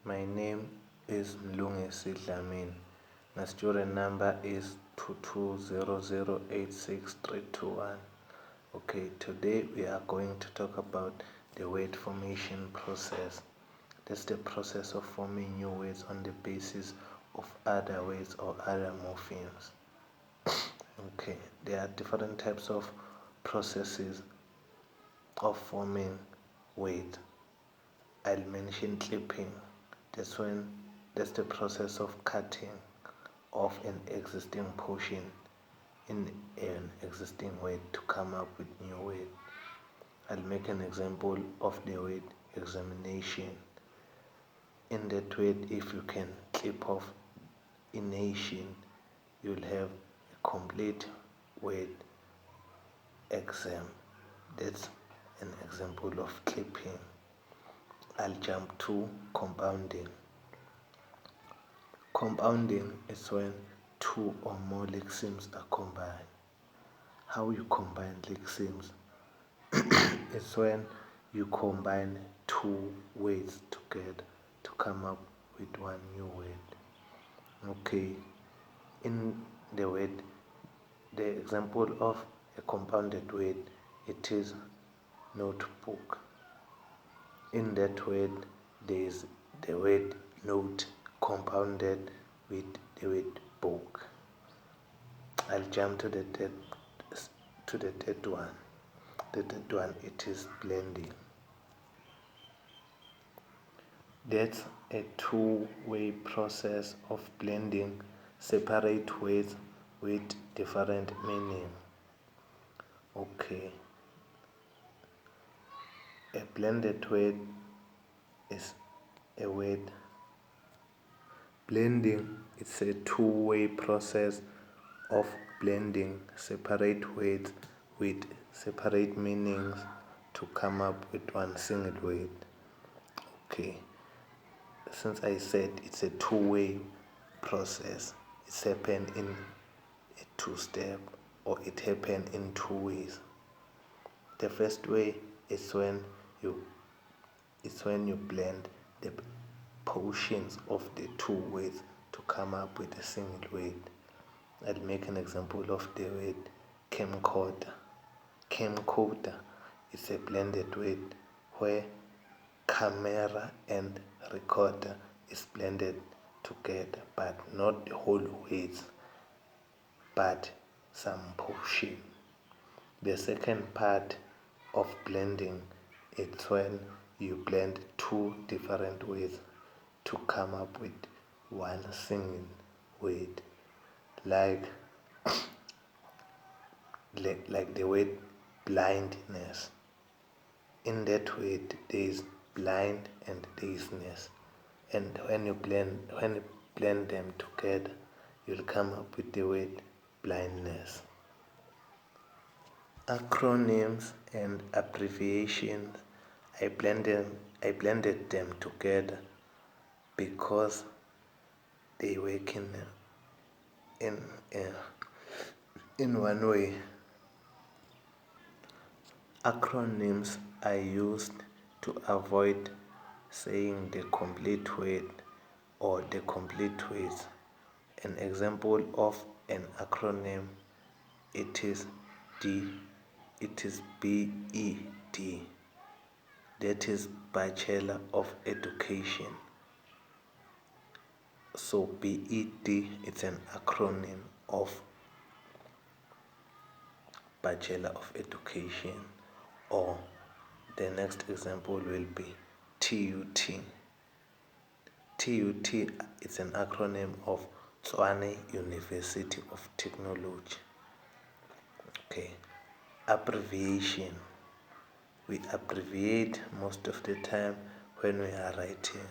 My name is Mlungisi Dlamini. My student number is 2200863321. Okay, today we are going to talk about the word formation process. That's the process of forming new words on the basis of other words or other morphemes. Okay, there are different types of processes of forming words. I'll mention clipping. That's the process of cutting off an existing portion in an existing word to come up with new word. I'll make an example of the word examination. In that word, if you can clip off a nation, you'll have a complete word exam. That's an example of clipping. I'll jump to compounding. Compounding is when two or more lexemes are combined. How you combine lexemes? It's when you combine two words together to come up with one new word. Okay, in the word, the example of a compounded word, it is notebook. In that word, there is the word note compounded with the word book. I'll jump to the third one. The third one, it is blending. That's a two-way process of blending separate words with different meaning. Okay. A blended word is a word. Blending is a two-way process of blending separate words with separate meanings to come up with one single word. Okay. Since I said it's a two-way process, it's happened in a two-step, or it happened in two ways. The first way is when you blend the portions of the two words to come up with a single word. I'll make an example of the word camcorder. Camcorder is a blended word where camera and recorder is blended together, but not the whole words, but some portion. The second part of blending is when you blend two different words to come up with one single word, like the word blindness. In that word, there is blind and there is ness, and when you blend them together, you'll come up with the word blindness. Acronyms and abbreviations, I blended them together because they work in one way. Acronyms are used to avoid saying the complete word or the complete words. An example of an acronym, it is BED. That is Bachelor of Education. So BED, it's an acronym of Bachelor of Education. Or the next example will be TUT. TUT is an acronym of Tshwane University of Technology. Okay. Abbreviation. We abbreviate most of the time when we are writing.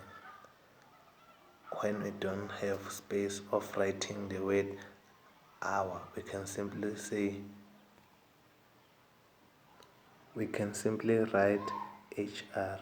When we don't have space of writing the word hour, we can simply write HR.